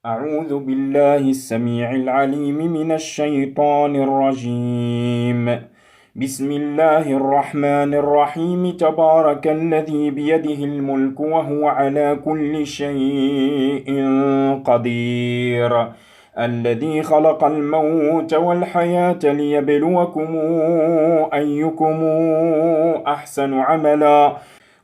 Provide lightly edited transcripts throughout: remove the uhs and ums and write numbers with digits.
أعوذ بالله السميع العليم من الشيطان الرجيم. بسم الله الرحمن الرحيم. تبارك الذي بيده الملك وهو على كل شيء قدير. الذي خلق الموت والحياة ليبلوكم أيكم أحسن عملا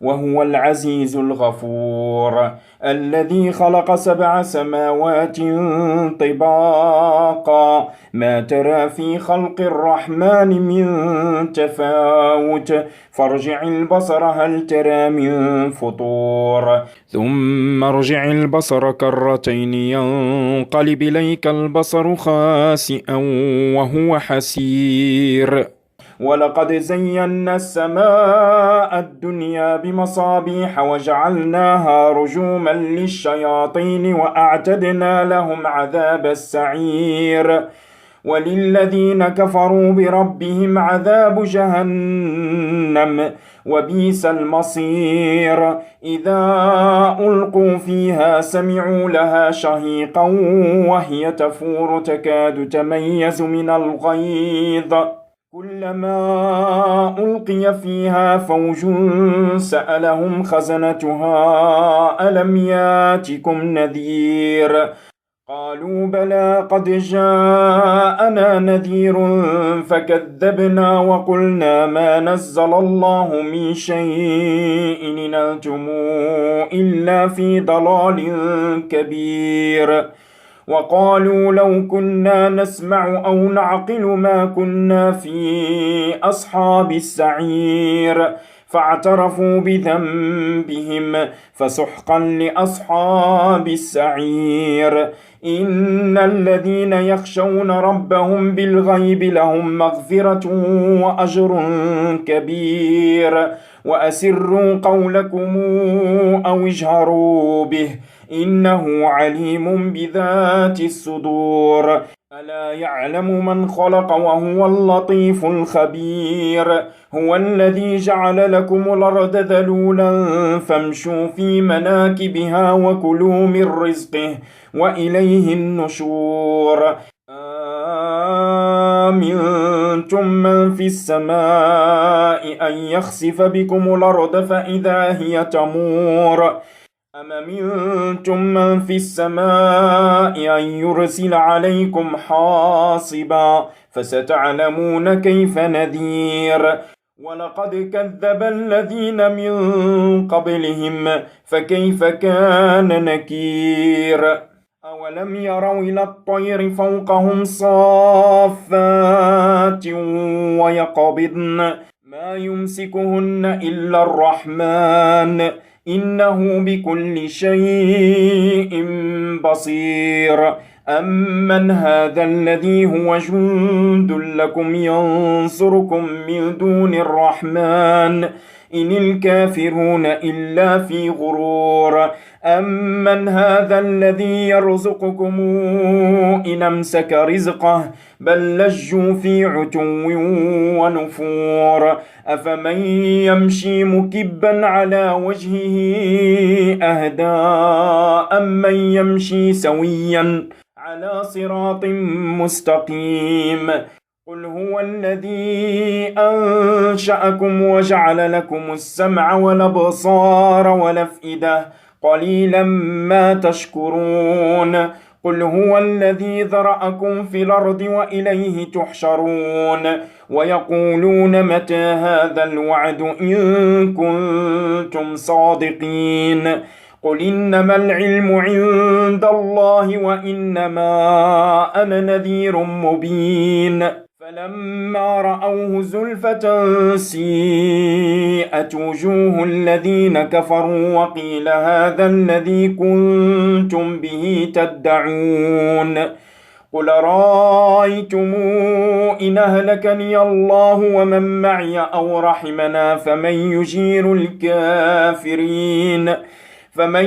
وهو العزيز الغفور. الذي خلق 7 سماوات طباقا ما ترى في خلق الرحمن من تفاوت فارجع البصر هل ترى من فطور ثم ارجع البصر كرتين ينقلب إليك البصر خاسئا وهو حسير. ولقد زينا السماء الدنيا بمصابيح وجعلناها رجوما للشياطين وأعتدنا لهم عذاب السعير. وللذين كفروا بربهم عذاب جهنم وبئس المصير. إذا ألقوا فيها سمعوا لها شهيقا وهي تفور تكاد تميز من الغيظ. كلما ألقي فيها فوج سألهم خزنتها ألم ياتكم نذير قالوا بلى قد جاءنا نذير فكذبنا وقلنا ما نزل الله من شيء إن أنتم إلا في ضلال كبير. وقالوا لو كنا نسمع أو نعقل ما كنا في أصحاب السعير فاعترفوا بذنبهم فسحقا لأصحاب السعير. إن الذين يخشون ربهم بالغيب لهم مغفرة وأجر كبير. وأسروا قولكم أو اجهروا به إنه عليم بذات الصدور. ألا يعلم من خلق وهو اللطيف الخبير. هو الذي جعل لكم الأرض ذلولا فامشوا في مناكبها وكلوا من رزقه وإليه النشور. أَمِنْتُمْ مَنْ فِي السَّمَاءِ أَنْ يَخْسِفَ بِكُمُ الْأَرْضَ فَإِذَا هِيَ تَمُورُ أَمْ أَمِنْتُمْ مَنْ فِي السَّمَاءِ أَنْ يُرْسِلَ عَلَيْكُمْ حَاصِبًا فَسَتَعْلَمُونَ كَيْفَ نَذِيرِ. ولقد كذب الذين من قبلهم فكيف كان نكير. أولم يروا إلى الطير فوقهم صافات ويقبضن ما يمسكهن إلا الرحمن إنه بكل شيء بصير. أمن هذا الذي هو جند لكم ينصركم من دون الرحمن إن الكافرون إلا في غرور. أمن هذا الذي يرزقكم إن أمسك رزقه بل لجوا في عتو ونفور. أفمن يمشي مكبا على وجهه أهدى أمن يمشي سويا على صراط مستقيم. قل هو الذي أنشأكم وجعل لكم السمع والأبصار والأفئدة قليلا ما تشكرون. قل هو الذي ذرأكم في الأرض وإليه تحشرون. ويقولون متى هذا الوعد إن كنتم صادقين. قل إنما العلم عند الله وإنما أنا نذير مبين. فلما رأوه زلفة سيئت وجوه الذين كفروا وقيل هذا الذي كنتم به تدعون. قل رأيتم إن أهلكني الله ومن معي أو رحمنا فمن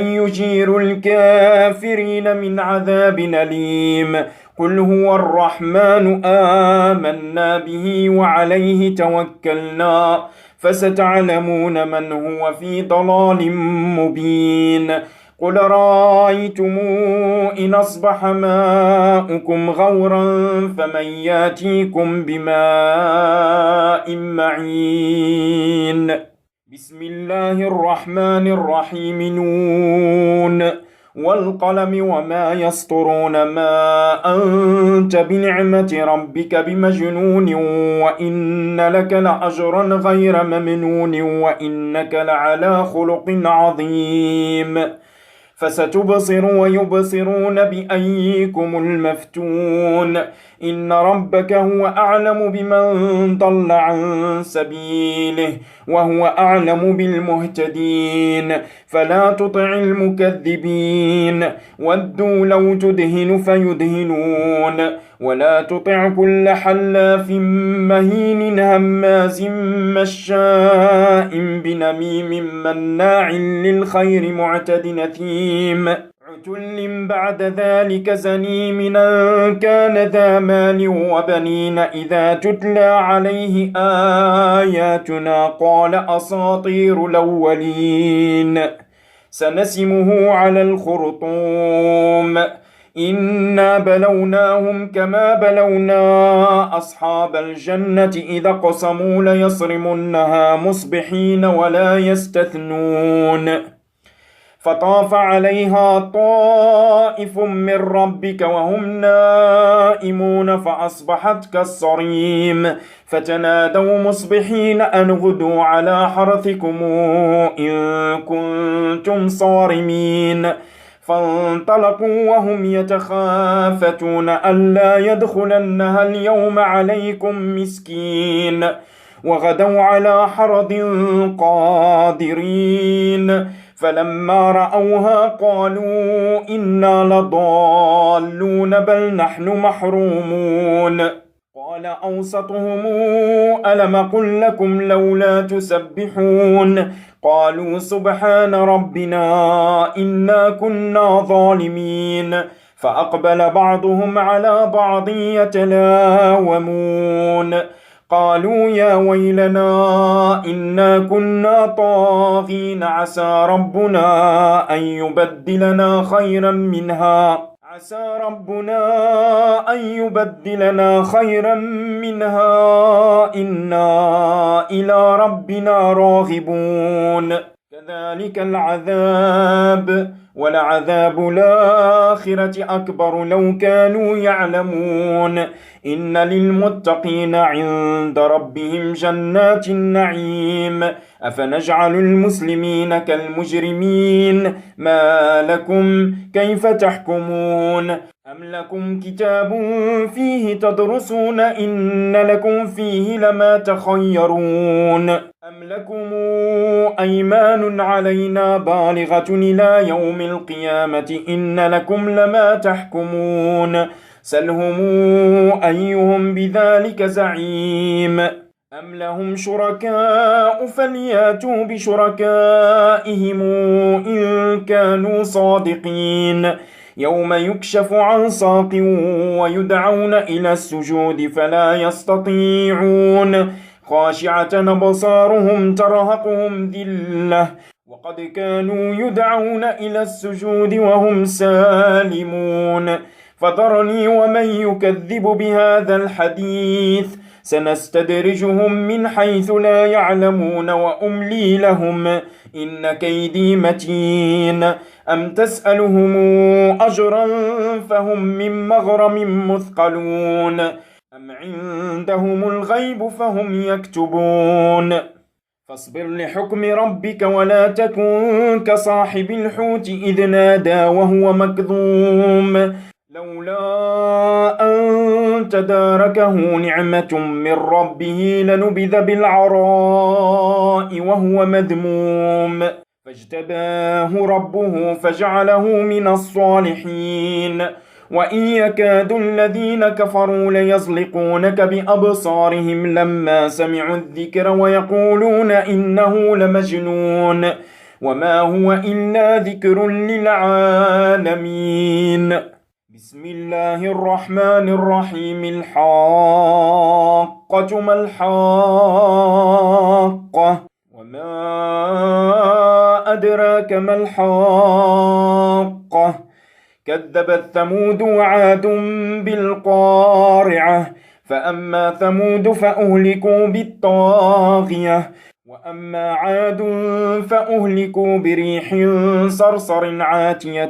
يجير الكافرين من عذاب أليم. قل هو الرحمن آمنا به وعليه توكلنا فستعلمون من هو في ضلال مبين. قل رأيتم إن أصبح ماؤكم غورا فمن ياتيكم بماء معين. بسم الله الرحمن الرحيم. نون والقلم وما يسطرون، ما أنت بنعمة ربك بمجنون، وإن لك لأجرا غير ممنون، وإنك لعلى خلق عظيم. فستبصر ويبصرون بأيكم المفتون. إن ربك هو أعلم بمن ضل عن سبيله وهو أعلم بالمهتدين. فلا تطع المكذبين، ودوا لو تدهن فيدهنون. ولا تطع كل حلاف مهين هماز مشاء بنميم مناع للخير معتد نثيم. عتل بعد ذلك زنيم كان ذا مال وبنين. إذا تتلى عليه آياتنا قال أساطير الأولين. سنسمه على الخرطوم. إنا بلوناهم كما بلونا أصحاب الجنة إذا قسموا ليصرمنها مصبحين ولا يستثنون. فطاف عليها طائف من ربك وهم نائمون فأصبحت كالصريم. فتنادوا مصبحين أن غدوا على حرثكم إن كنتم صارمين. فانطلقوا وهم يتخافتون ألا يدخلنها اليوم عليكم مسكين. وغدوا على حرد قادرين. فلما رأوها قالوا إنا لضالون بل نحن محرومون. قال أوسطهم ألم قل لكم لولا تسبحون. قالوا سبحان ربنا إنا كنا ظالمين. فأقبل بعضهم على بعض يتلاومون. قالوا يا ويلنا إنا كنا طاغين عسى ربنا أن يبدلنا خيرا منها إنا إلى ربنا راغبون. كذلك العذاب ولعذاب الآخرة أكبر لو كانوا يعلمون. إن للمتقين عند ربهم جنات النعيم. أفنجعل المسلمين كالمجرمين؟ ما لكم كيف تحكمون؟ أم لكم كتاب فيه تدرسون إن لكم فيه لما تخيرون؟ أم لكم أيمان علينا بالغة إلى يوم القيامة إن لكم لما تحكمون؟ سلهم أيهم بذلك زعيم. أم لهم شركاء فلياتوا بشركائهم إن كانوا صادقين. يوم يكشف عن ساق ويدعون إلى السجود فلا يستطيعون. خاشعة أبصارهم ترهقهم ذلة وقد كانوا يدعون إلى السجود وهم سالمون. فذرني ومن يكذب بهذا الحديث سنستدرجهم من حيث لا يعلمون وأملي لهم إن كيدي متين. أم تسألهم أجرا فهم من مغرم مثقلون أم عندهم الغيب فهم يكتبون. فاصبر لحكم ربك ولا تكن كصاحب الحوت إذ نادى وهو مكظوم. لولا أن تداركه نعمة من ربه لنبذ بالعراء وهو مذموم. فاجتباه ربه فجعله من الصالحين. وإن يكاد الذين كفروا ليزلقونك بأبصارهم لما سمعوا الذكر ويقولون إنه لمجنون وما هو إلا ذكر للعالمين. بسم الله الرحمن الرحيم. الحاقة ما الحاقة وما أدراك أدراك ما الحاقة كذبت ثمود وعاد بالقارعة فأما ثمود فأهلكوا بالطاغية وأما عاد فأهلكوا بريح صرصر عاتية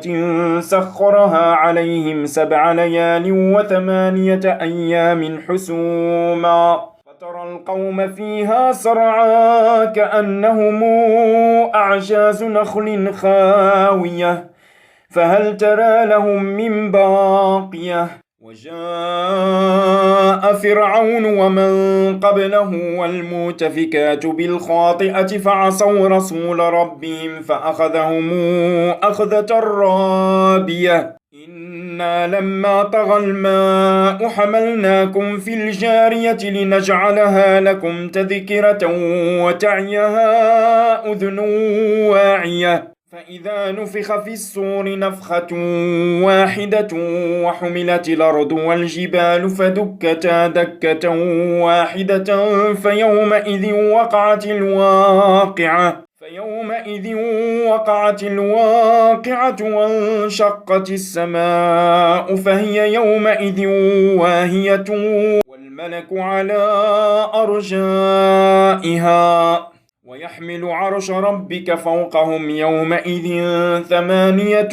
سخرها عليهم 7 ليال و8 أيام حسوما فترى القوم فيها صرعا كأنهم أعجاز نخل خاوية فهل ترى لهم من باقية وجاء فرعون ومن قبله والمؤتفكات بالخاطئة فعصوا رسول ربهم فأخذهم أخذة رابية إنا لما طغى الماء حملناكم في الجارية لنجعلها لكم تذكرة وتعيها أذن واعية فإذا نفخ في الصور نفخة واحدة وحملت الأرض والجبال فدكتا دكة واحدة فيومئذ وقعت الواقعة وانشقت السماء فهي يومئذ واهية والملك على أرجائها ويحمل عرش ربك فوقهم يومئذ 8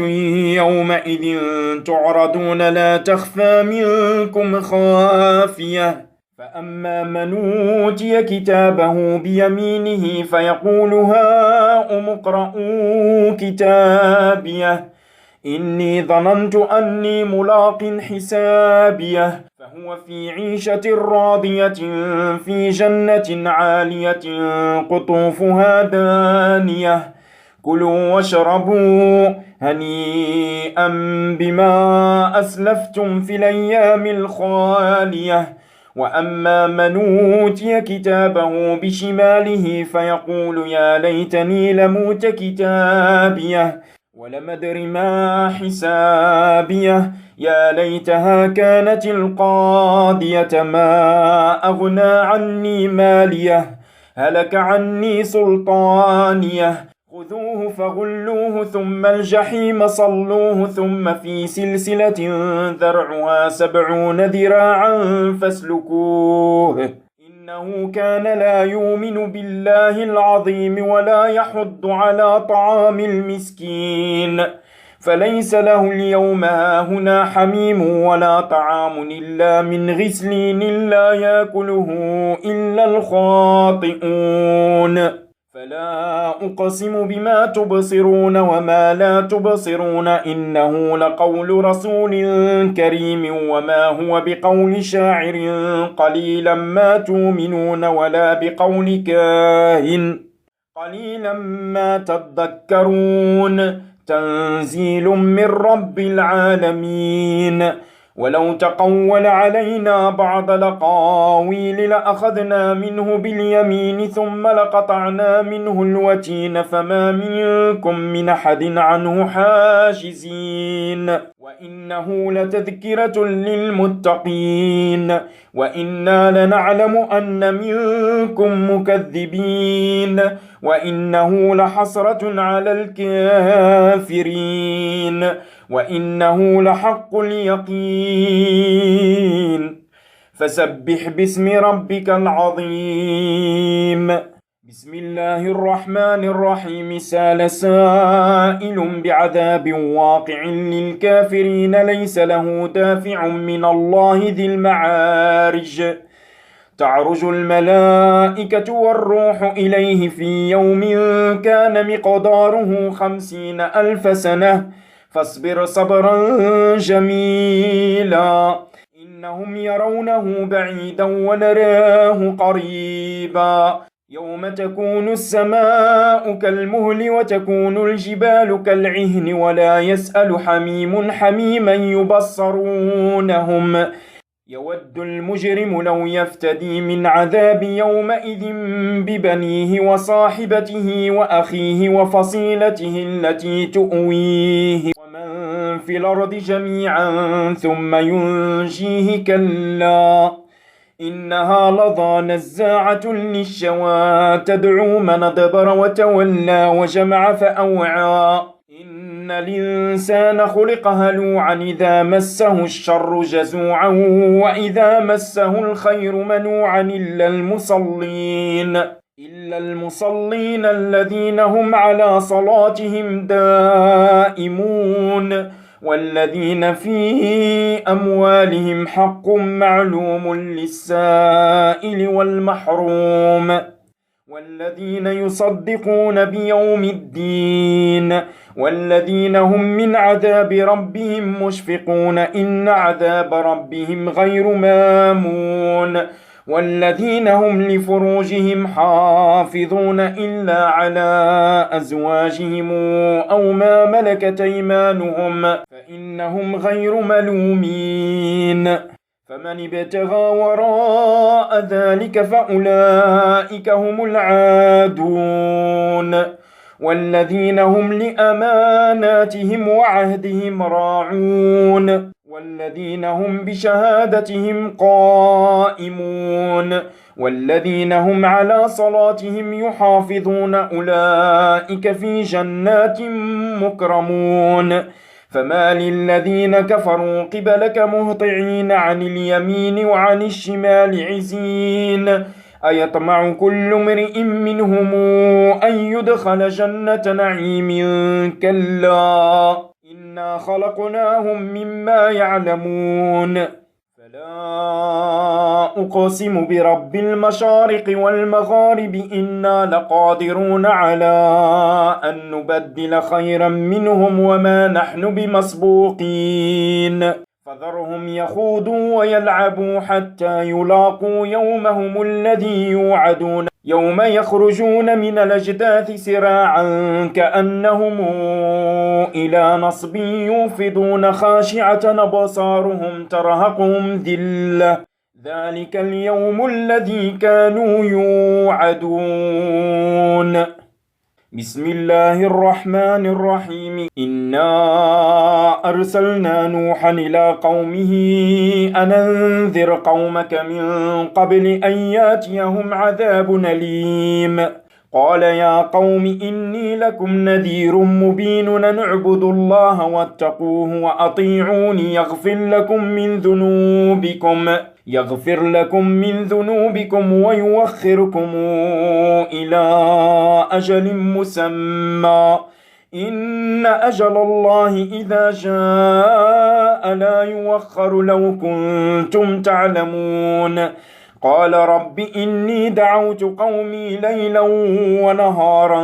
يومئذ تعرضون لا تخفى منكم خافية فأما من أوتي كتابه بيمينه فيقول هاؤم اقرءوا كتابيه إني ظننت أني ملاق حسابيه فهو في عيشة راضية في جنة عالية قطوفها دانية كلوا واشربوا هنيئا بما أسلفتم في الأيام الخالية وأما من أوتي كتابه بشماله فيقول يا ليتني لموت كتابيه ولم أدر ما حسابيه يا ليتها كانت القاضية ما أغنى عني ماليه هلك عني سلطانيه خذوه فغلوه ثم الجحيم صلوه ثم في سلسلة ذرعها 70 ذراعا فاسلكوه إنه كان لا يؤمن بالله العظيم ولا يحض على طعام المسكين فليس له اليوم هاهنا حميم ولا طعام إلا من غسلين لا يأكله إلا الخاطئون فلا أقسم بما تبصرون وما لا تبصرون إنه لقول رسول كريم وما هو بقول شاعر قليلا ما تؤمنون ولا بقول كاهن قليلا ما تذكرون تنزيل من رب العالمين ولو تقول علينا بعض الأقاويل لأخذنا منه باليمين ثم لقطعنا منه الوتين فما منكم من أحد عنه حاجزين وإنه لتذكرة للمتقين وإنا لنعلم أن منكم مكذبين وإنه لحسرة على الكافرين وإنه لحق اليقين فسبح باسم ربك العظيم بسم الله الرحمن الرحيم سال سائل بعذاب واقع للكافرين ليس له دافع من الله ذي المعارج تعرج الملائكة والروح إليه في يوم كان مقداره 50,000 سنة فاصبر صبرا جميلا إنهم يرونه بعيدا ونراه قريبا يوم تكون السماء كالمهل وتكون الجبال كالعهن ولا يسأل حميم حميما يبصرونهم يود المجرم لو يفتدي من عذاب يومئذ ببنيه وصاحبته وأخيه وفصيلته التي تؤويه ومن في الأرض جميعا ثم ينجيه كلا إنها لظى نزاعة للشوى تدعو من أدبر وتولى وجمع فأوعى إن الإنسان خلق هلوعا إذا مسه الشر جزوعا وإذا مسه الخير منوعا إلا المصلين الذين هم على صلاتهم دائمون والذين في أموالهم حق معلوم للسائل والمحروم والذين يصدقون بيوم الدين والذين هم من عذاب ربهم مشفقون إن عذاب ربهم غير مامون والذين هم لفروجهم حافظون إلا على أزواجهم أو ما ملكت أيمانهم فإنهم غير ملومين فمن ابتغى وراء ذلك فأولئك هم العادون والذين هم لأماناتهم وعهدهم راعون والذين هم بشهادتهم قائمون والذين هم على صلاتهم يحافظون أولئك في جنات مكرمون فما للذين كفروا قبلك مهطعين عن اليمين وعن الشمال عزين أيطمع كل امرئ منهم أن يدخل جنة نعيم كلا إنا خلقناهم مما يعلمون فلا أقسم برب المشارق والمغارب إنا لقادرون على أن نبدل خيرا منهم وما نحن بمسبوقين فذرهم يخوضوا ويلعبوا حتى يلاقوا يومهم الذي يوعدون يوم يخرجون من الأجداث سراعا كأنهم إلى نصب يوفضون خاشعة أبصارهم ترهقهم ذلة ذلك اليوم الذي كانوا يوعدون بسم الله الرحمن الرحيم إنا أرسلنا نوحا إلى قومه أن أنذر قومك من قبل أن ياتيهم عذاب أليم قال يا قوم إني لكم نذير مبين أن اعبدوا الله واتقوه وأطيعوني يغفر لكم من ذنوبكم ويوخركم إلى أجل مسمى إن أجل الله إذا جاء لا يوخر لو كنتم تعلمون قال رب إني دعوت قومي ليلا ونهارا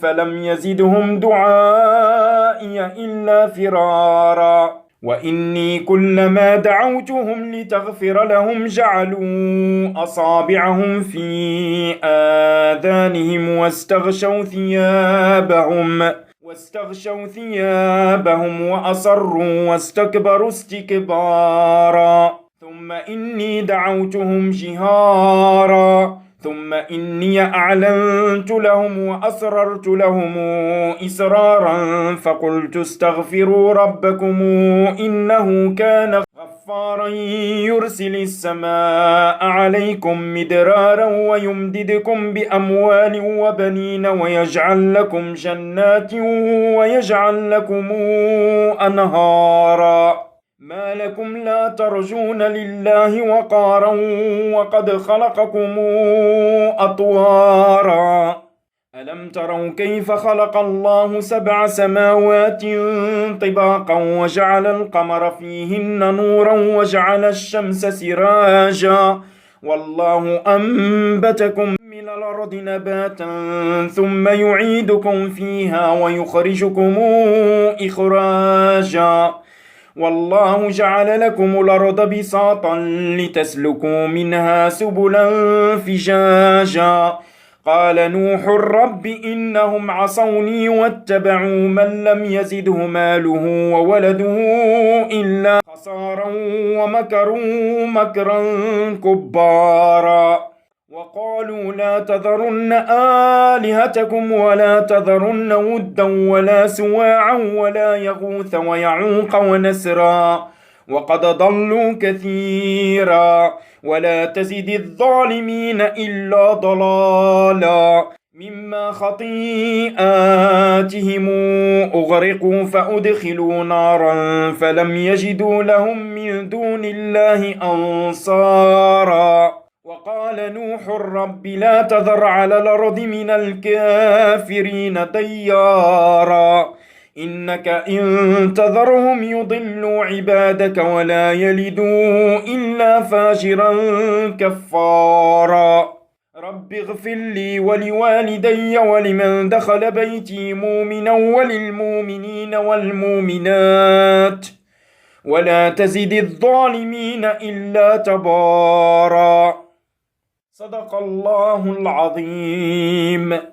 فلم يزدهم دعائي إلا فرارا وإني كلما دعوتهم لتغفر لهم جعلوا أصابعهم في آذانهم واستغشوا ثيابهم وأصروا واستكبروا استكبارا ثم إني دعوتهم جهارا ثم إني أعلنت لهم وأسررت لهم إسرارا فقلت استغفروا ربكم إنه كان غفارا يرسل السماء عليكم مدرارا ويمددكم بأموال وبنين ويجعل لكم جنات ويجعل لكم أنهارا ما لكم لا ترجون لله وقارا وقد خلقكم أطوارا ألم تروا كيف خلق الله 7 سماوات طباقا وجعل القمر فيهن نورا وجعل الشمس سراجا والله أنبتكم من الأرض نباتا ثم يعيدكم فيها ويخرجكم إخراجا والله جعل لكم الأرض بساطا لتسلكوا منها سبلا فجاجا قال نوح رب إنهم عصوني واتبعوا من لم يزده ماله وولده إلا خسارا ومكروا مكرا كبارا وقالوا لا تذرن آلهتكم ولا تذرن ودا ولا سواعا ولا يغوث ويعوق ونسرا وقد ضلوا كثيرا ولا تزد الظالمين إلا ضلالا مما خطيئاتهم أغرقوا فأدخلوا نارا فلم يجدوا لهم من دون الله أنصارا وقال نوح رب لا تذر على الأرض من الكافرين ديارا إنك إن تذرهم يضلوا عبادك ولا يلدوا إلا فاجرا كفارا رب اغفر لي ولوالدي ولمن دخل بيتي مؤمنا وللمؤمنين والمؤمنات ولا تزد الظالمين إلا تبارا صدق الله العظيم.